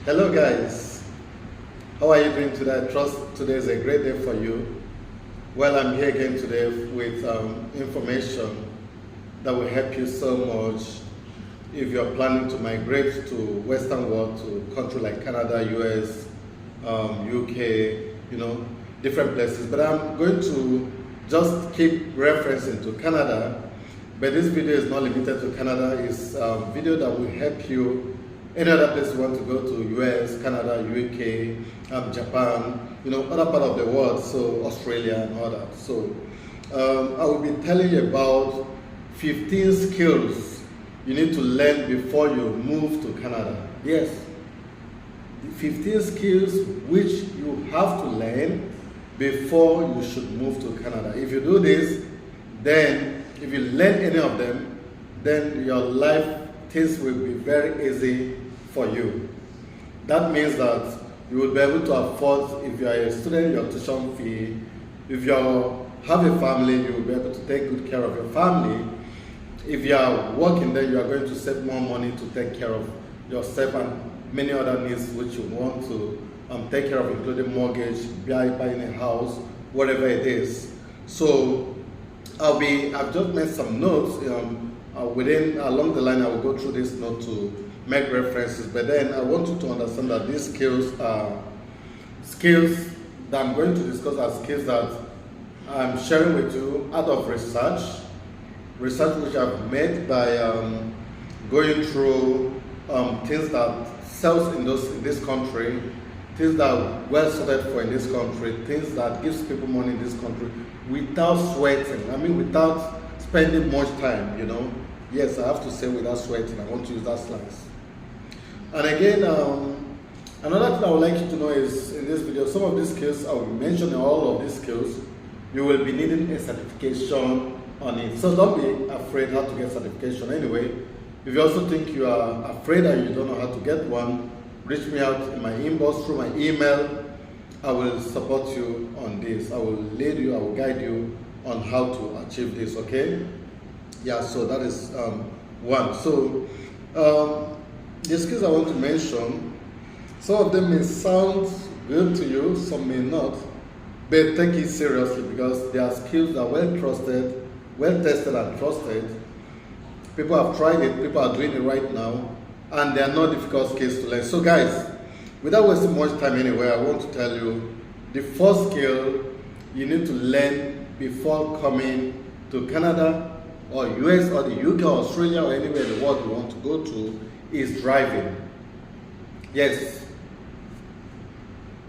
Hello guys, how are you doing today? I trust today is a great day for you. Well, I'm here again today with information that will help you so much if you're planning to migrate to Western world, to countries like Canada, US, UK, different places. But I'm going to just keep referencing to Canada. But this video is not limited to Canada. It's a video that will help you any other place you want to go to, US, Canada, UK, Japan, other part of the world, so Australia and all that. So I will be telling you about 15 skills you need to learn before you move to Canada. Yes, 15 skills which you have to learn before you should move to Canada. If you do this, then if you learn any of them, then your life, things will be very easy for you. That means that you will be able to afford, if you are a student, your tuition fee. If you have a family, you will be able to take good care of your family. If you are working, then you are going to save more money to take care of yourself and many other needs which you want to take care of, including mortgage, buying a house, whatever it is. So I've just made some notes. Along the line, I will go through this note to make references, but then I want you to understand that these skills are skills that I'm going to discuss are skills that I'm sharing with you out of research which I've made by going through things that sells in this country, things that are well suited for in this country, things that gives people money in this country without sweating. Without spending much time, Yes, I have to say without sweating. I want to use that slides. And again, another thing I would like you to know is in this video, some of these skills, I will mention all of these skills, you will be needing a certification on it. So don't be afraid how to get certification anyway. If you also think you are afraid and you don't know how to get one, reach me out in my inbox through my email. I will support you on this. I will lead you, I will guide you on how to achieve this, okay? Yeah, so that is one. So the skills I want to mention, some of them may sound good to you, some may not, but take it seriously because they are skills that are well trusted, well tested and trusted. People have tried it, people are doing it right now, and they are not difficult skills to learn. So guys, without wasting much time anyway, I want to tell you the first skill you need to learn before coming to Canada or US or the UK or Australia or anywhere in the world you want to go to is driving. Yes.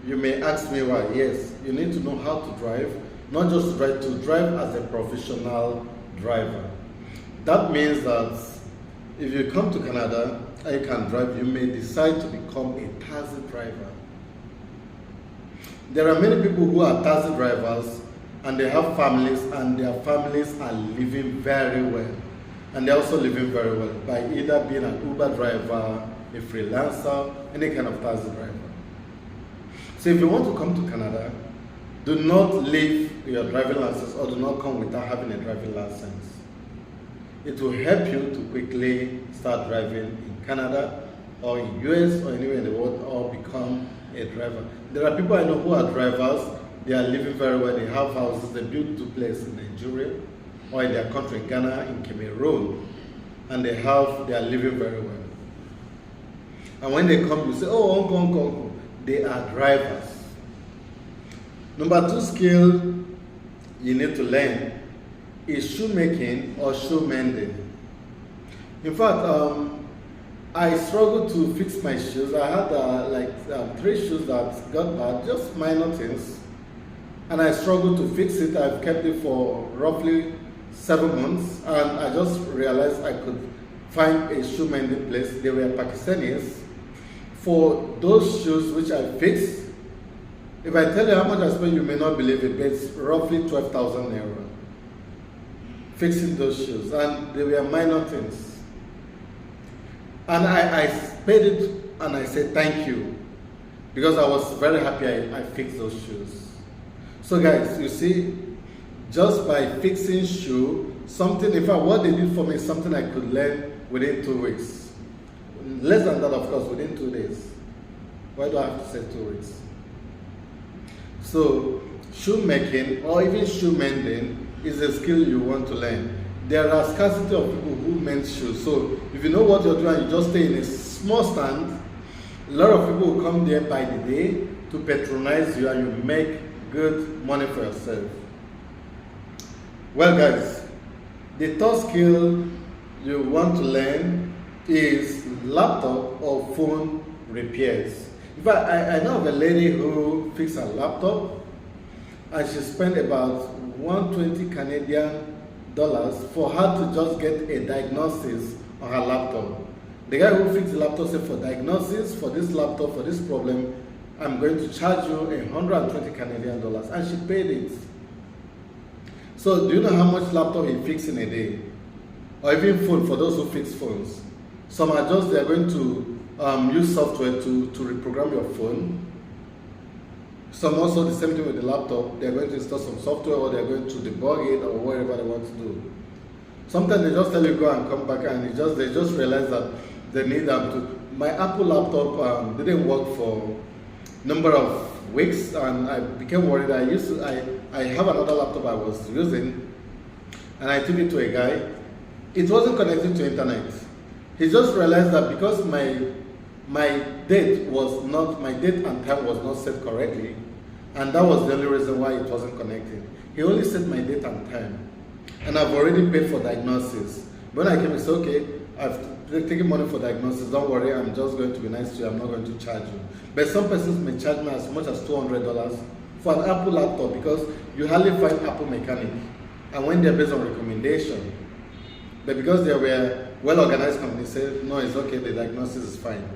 You may ask me why. Yes, you need to know how to drive, not just to drive as a professional driver. That means that if you come to Canada and you can drive, you may decide to become a taxi driver. There are many people who are taxi drivers and they have families, and their families are living very well. And they're also living very well by either being an Uber driver, a freelancer, any kind of taxi driver. So if you want to come to Canada, do not leave your driving license or do not come without having a driving license. It will help you to quickly start driving in Canada or in US or anywhere in the world or become a driver. There are people I know who are drivers. They are living very well. They have houses. They build duplexes in Nigeria or in their country, in Ghana, in Cameroon, and they are living very well. And when they come, you say, "Oh, uncle." They are drivers. Number two skill you need to learn is shoemaking or shoe mending. In fact, I struggled to fix my shoes. I had 3 shoes that got bad, just minor things. and I struggled to fix it. I've kept it for roughly 7 months, and I just realized I could find a shoe mending place. They were Pakistanis. For those shoes which I fixed, if I tell you how much I spent, you may not believe it, but it's roughly 12,000 naira fixing those shoes, and they were minor things. And I paid it, and I said thank you, because I was very happy I fixed those shoes. So guys, you see, just by fixing shoe, something, in fact, what they did for me is something I could learn within 2 weeks. Less than that, of course, within 2 days. Why do I have to say 2 weeks? So, shoe making or even shoe mending is a skill you want to learn. There are scarcity of people who mend shoes. So, if you know what you're doing, you just stay in a small stand. A lot of people will come there by the day to patronize you, and you make good money for yourself. Well guys, the third skill you want to learn is laptop or phone repairs. In fact, I know of a lady who fixed her laptop, and she spent about 120 Canadian dollars for her to just get a diagnosis on her laptop. The guy who fixed the laptop said, for diagnosis for this laptop, for this problem, I'm going to charge you 120 Canadian dollars, and she paid it. So do you know how much laptop he fixed in a day? Or even phone, for those who fix phones. Some are just, they're going to use software to reprogram your phone. Some also the same thing with the laptop. They're going to install some software, or they're going to debug it, or whatever they want to do. Sometimes they just tell you go and come back, and they just realize that they need them to. My Apple laptop didn't work for a number of weeks, and I became worried. I have another laptop I was using, and I took it to a guy. It wasn't connected to internet. He just realized that because my date and time was not set correctly, and that was the only reason why it wasn't connecting. He only set my date and time, and I've already paid for diagnosis. When I came, he said, okay, I've taken money for diagnosis, don't worry, I'm just going to be nice to you, I'm not going to charge you. But some persons may charge me as much as $200 for an Apple laptop, because you hardly find Apple mechanic, and when they're based on recommendation. But because they were well-organized companies, said, no, it's okay, the diagnosis is fine.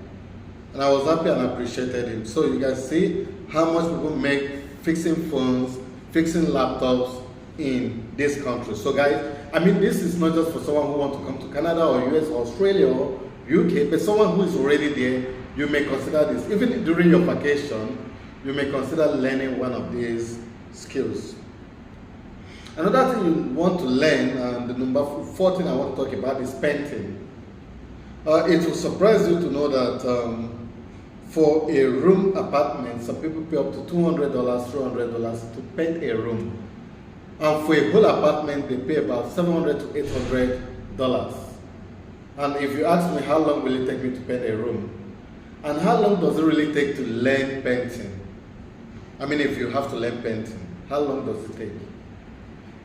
And I was happy and appreciated him. So you guys see how much people make fixing phones, fixing laptops in this country. So guys, I mean, this is not just for someone who wants to come to Canada or US or Australia or UK, but someone who is already there, you may consider this. Even during your vacation, you may consider learning one of these skills. Another thing you want to learn, the number 14 I want to talk about, is painting. It will surprise you to know that for a room apartment, some people pay up to $200, $300 to paint a room. And for a whole apartment, they pay about $700 to $800. And if you ask me how long will it take me to paint a room, and how long does it really take to learn painting? I mean, if you have to learn painting, how long does it take?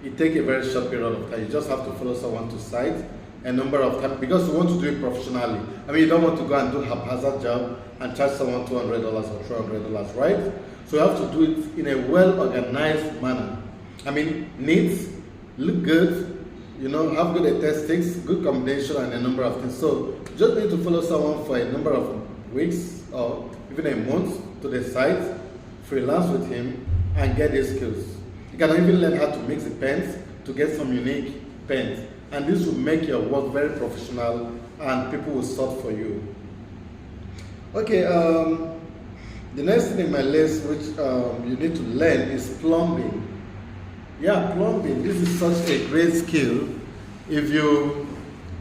It takes a very short period of time. You just have to follow someone to site a number of times, because you want to do it professionally. I mean, you don't want to go and do a haphazard job and charge someone $200 or $300, right? So you have to do it in a well-organized manner. I mean, neat, look good, you know, have good aesthetics, good combination, and a number of things. So you just need to follow someone for a number of weeks or even a month to the site, freelance with him, and get these skills. You can even learn how to mix the paints to get some unique paints. And this will make your work very professional, and people will sort for you. Okay, the next thing in my list which you need to learn is plumbing. Yeah, plumbing. This is such a great skill. If you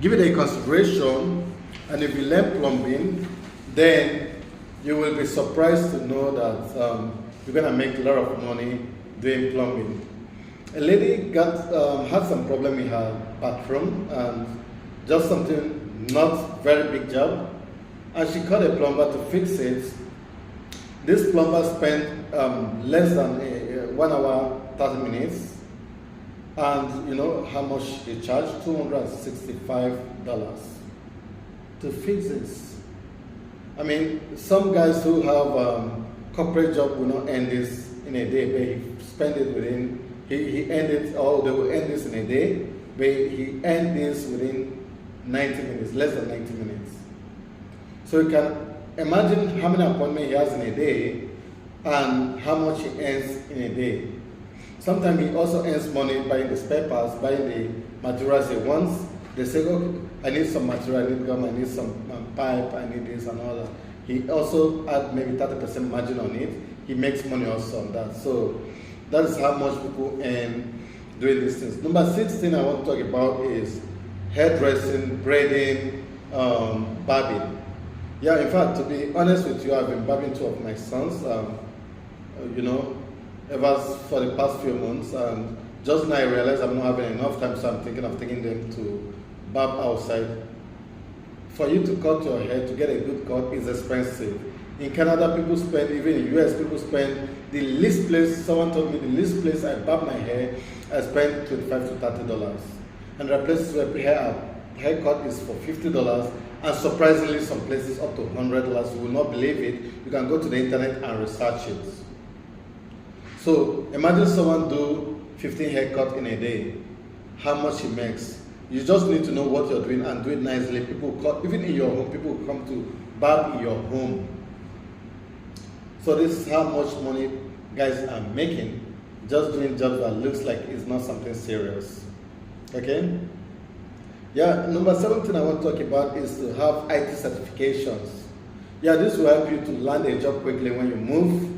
give it a consideration, and if you learn plumbing, then you will be surprised to know that you're going to make a lot of money doing plumbing. A lady had some problem in her bathroom, and just something not very big job, and she called a plumber to fix it. This plumber spent less than 1 hour, 30 minutes, and you know how much he charged? $265 to fix this. I mean, some guys who have corporate job will not earn this in in a day, but he spend it within, he end it, or they will end this in a day, but he end this within 90 minutes, less than 90 minutes. So you can imagine how many appointments he has in a day and how much he earns in a day. Sometimes he also earns money buying the spare parts, buying the materials he wants. They say, okay, I need some material, I need gum, I need some pipe, I need this and all that. He also add maybe 30% margin on it. He makes money also on that. So that is how much people earn doing these things. Number 6 thing I want to talk about is hairdressing, braiding, barbing. Yeah, in fact, to be honest with you, I've been barbing 2 of my sons, ever for the past few months, and just now I realized I'm not having enough time, so I'm thinking of taking them to barb outside. For you to cut your hair, to get a good cut, is expensive. In Canada, people spend, even in US, people spend, the least place, someone told me the least place I barb my hair, I spend $25 to $30. And there are places where haircut is for $50, and surprisingly, some places up to $100. You will not believe it. You can go to the internet and research it. So imagine someone do 15 haircuts in a day, how much he makes. You just need to know what you're doing and do it nicely. People come, even in your home, people come to barb in your home. So this is how much money guys are making just doing jobs that looks like it's not something serious. Okay? Yeah, number 7 thing I want to talk about is to have IT certifications. Yeah, this will help you to land a job quickly when you move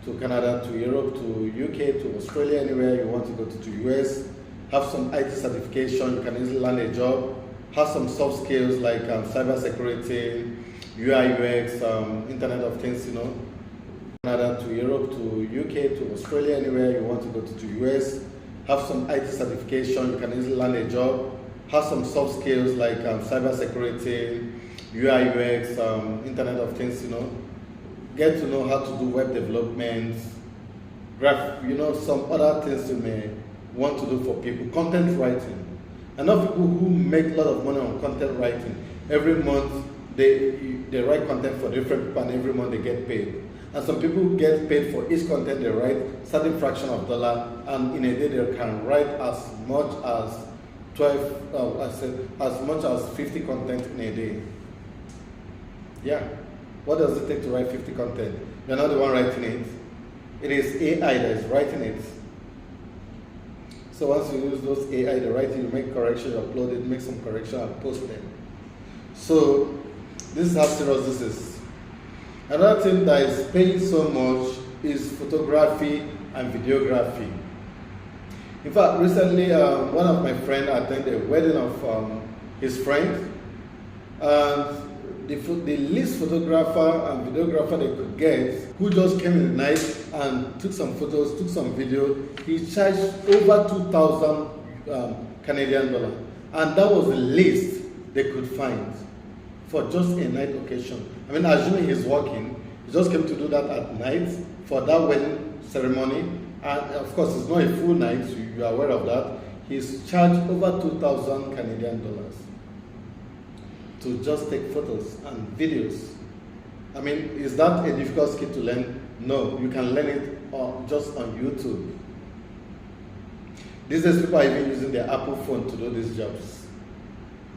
to Canada, to Europe, to UK, to Australia, anywhere you want to go to US. Have some IT certification, you can easily land a job. Have some soft skills like cyber security, UI, UX, Internet of Things, Canada to Europe, to UK, to Australia, anywhere you want to go to US. Have some IT certification, you can easily land a job. Have some soft skills like cyber security, UI, UX, Internet of Things, Get to know how to do web development, some other things you may want to do for people. Content writing. I know people who make a lot of money on content writing. Every month they write content for different people and every month they get paid. And some people get paid for each content they write, certain fraction of dollar, and in a day they can write as much as 50 content in a day. Yeah. What does it take to write 50 content? You're not the one writing it. It is AI that is writing it. So once you use those AI to write it, you make correction, you upload it, make some correction and post them. So this is how serious this is. Another thing that is paying so much is photography and videography. In fact, recently one of my friends attended a wedding of his friend, and the least photographer and videographer they could get, who just came in the night and took some photos, took some video, he charged over 2,000 Canadian dollars. And that was the least they could find for just a night occasion. I mean, assuming he's working, he just came to do that at night for that wedding ceremony. And of course, it's not a full night, so you are aware of that. He's charged over 2,000 Canadian dollars to just take photos and videos. I mean, is that a difficult skill to learn? No, you can learn it just on YouTube. These days, people are even using their Apple phone to do these jobs.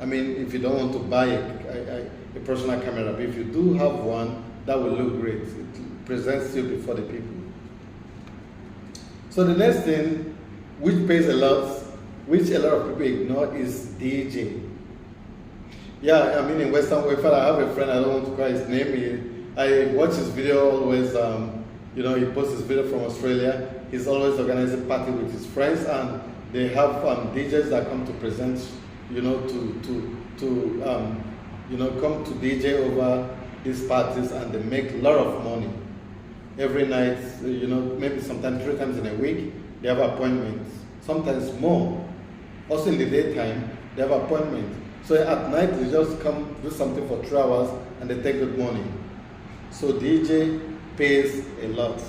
I mean, if you don't want to buy a professional camera, but if you do have one, that will look great. It presents you before the people. So the next thing, which pays a lot, which a lot of people ignore, is DJ. Yeah, I mean, in Western world, I have a friend, I don't want to call his name. I watch his video always, he posts his video from Australia. He's always organizing party with his friends, and they have DJs that come to present, come to DJ over these parties, and they make a lot of money. Every night, maybe sometimes 3 times in a week, they have appointments, sometimes more. Also in the daytime, they have appointments. So at night, they just come do something for 3 hours and they take good money. So DJ pays a lot.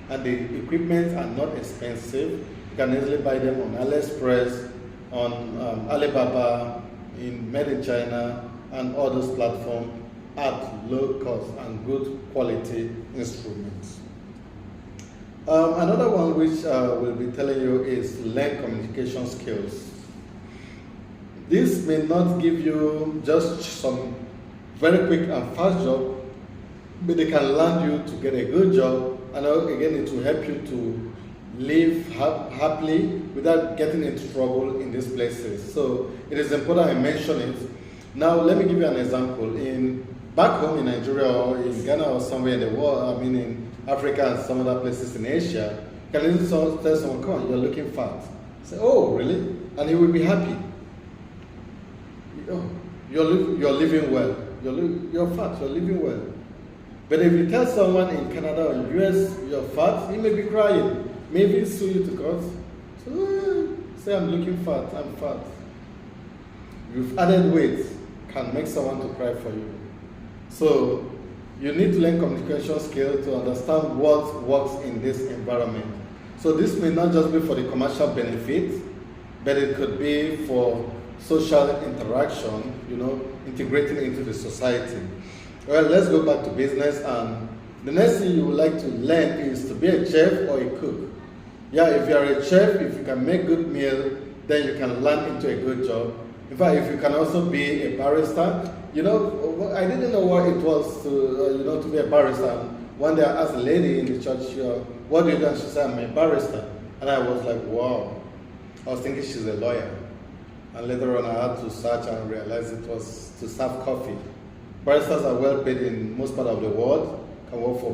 And the equipment are not expensive. You can easily buy them on AliExpress, on Alibaba, made in China, and all those platforms at low cost and good quality instruments. Another one which we'll be telling you is learn communication skills. This may not give you just some very quick and fast job, but they can land you to get a good job, and again it will help you to live happily without getting into trouble in these places. So it is important I mention it. Now let me give you an example. Back home in Nigeria or in Ghana or somewhere in the world, in Africa and some other places in Asia, you can easily tell someone, come on, you're looking fat. Say, oh, really? And he will be happy. Oh, you're living well. You're fat, you're living well. But if you tell someone in Canada or US you're fat, he may be crying. Maybe sue you to court. So, say I'm looking fat, I'm fat. You've added weight, can make someone to cry for you. So you need to learn communication skills to understand what works in this environment. So this may not just be for the commercial benefit, but it could be for social interaction, integrating into the society. Well, let's go back to business, and the next thing you would like to learn is to be a chef or a cook. Yeah, if you are a chef, if you can make good meal, then you can land into a good job. In fact, if you can also be a barista, I didn't know what it was to be a barista. One day I asked a lady in the church, what do you do? And she said, I'm a barista. And I was like, wow. I was thinking she's a lawyer. And later on I had to search and realize it was to serve coffee. Baristas are well paid in most part of the world. Can work for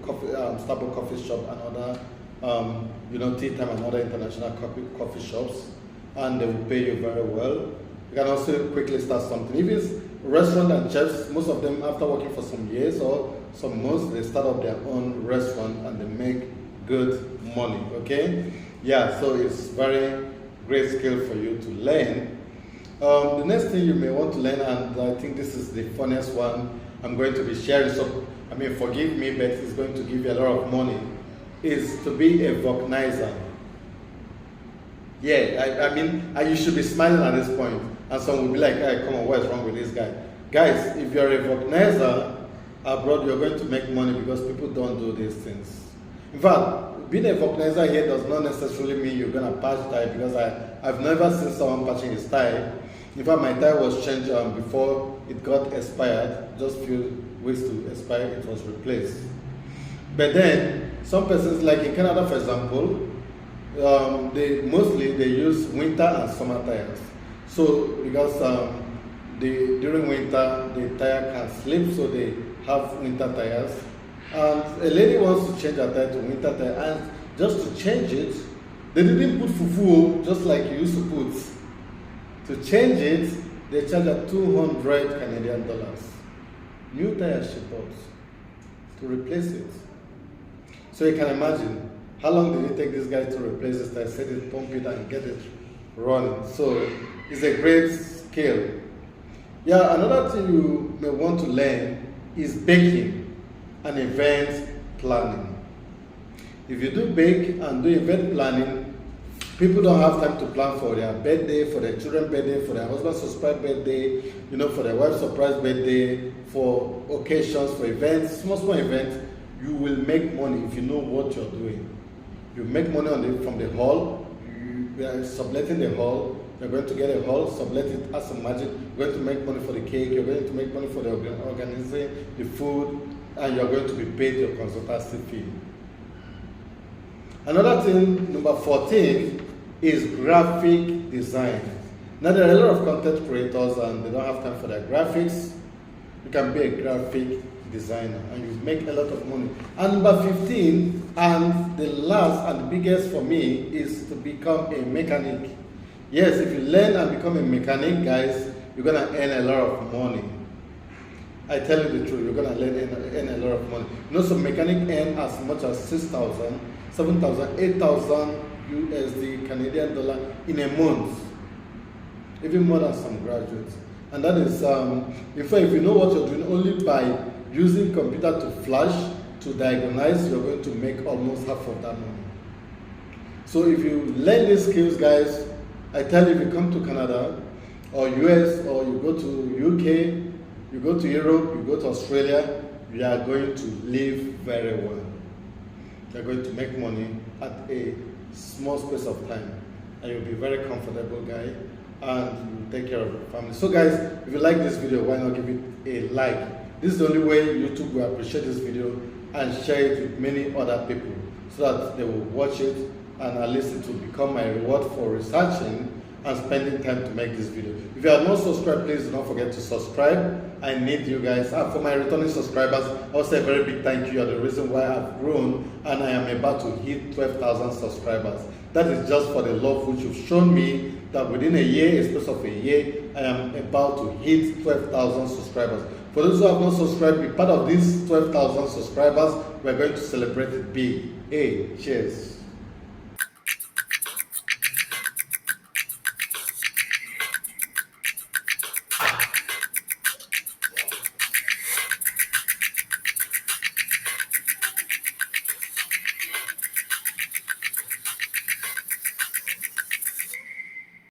Starbucks coffee shop and other, tea time and other international coffee shops. And they will pay you very well. You can also quickly start something. If it's restaurant and chefs, most of them after working for some years or some months, they start up their own restaurant and they make good money, okay? Yeah, so it's very great skill for you to learn. The next thing you may want to learn, and I think this is the funniest one I'm going to be sharing, so forgive me, but it's going to give you a lot of money, is to be a vulcanizer. Yeah, you should be smiling at this point, and some will be like, hey, come on, what's wrong with this guy? Guys, if you're a vulcanizer abroad, you're going to make money because people don't do these things. In fact, being a vulcanizer here does not necessarily mean you're going to patch tie, because I've never seen someone patching his tie. In fact, my tie was changed before it got expired, just a few weeks to expire, it was replaced. But then, some persons, like in Canada for example, they use winter and summer tires. So because during winter the tire can slip, so they have winter tires. And a lady wants to change her tire to winter tire, and just to change it, they didn't put fufu just like you used to put. To change it, they charge her 200 Canadian dollars. New tire she bought to replace it. So you can imagine. How long did it take this guy to replace this tire, set it, pump it, and get it running? So it's a great skill. Yeah, another thing you may want to learn is baking and event planning. If you do bake and do event planning, people don't have time to plan for their birthday, for their children's birthday, for their husband's surprise birthday, for their wife's surprise birthday, for occasions, for events, small events. You will make money if you know what you're doing. You make money from the hall, you are subletting the hall, you're going to get a hall, sublet it as a margin, you're going to make money for the cake, you're going to make money for the organizing, the food, and you're going to be paid your consultancy fee. Another thing, number 14, is graphic design. Now there are a lot of content creators and they don't have time for their graphics. You can be a graphic designer and you make a lot of money. And number 15, and the last and the biggest for me, is to become a mechanic. Yes, if you learn and become a mechanic, guys, you're gonna earn a lot of money. I tell you the truth, you're gonna earn a lot of money. Some mechanic earn as much as 6,000, 7,000, 8,000 USD, Canadian dollar in a month. Even more than some graduates. And that is, in fact, if you know what you're doing, only by using computer to flash, to diagnose, you're going to make almost half of that money. So if you learn these skills, guys, I tell you, if you come to Canada or US or you go to UK, you go to Europe, you go to Australia, you are going to live very well. you're going to make money at a small space of time, and you'll be very comfortable guy, and you'll take care of your family. So guys, if you like this video, why not give it a like? This is the only way YouTube will appreciate this video and share it with many other people, so that they will watch it, and at least it will become my reward for researching and spending time to make this video. If you are not subscribed, please do not forget to subscribe. I need you guys. And for my returning subscribers, I'll say a very big thank you. You are the reason why I've grown and I am about to hit 12,000 subscribers. That is just for the love which you've shown me, that within a year, a space of a year, I am about to hit 12,000 subscribers. For those who have not subscribed, be part of these 12,000 subscribers. We're going to celebrate it big. Hey, cheers.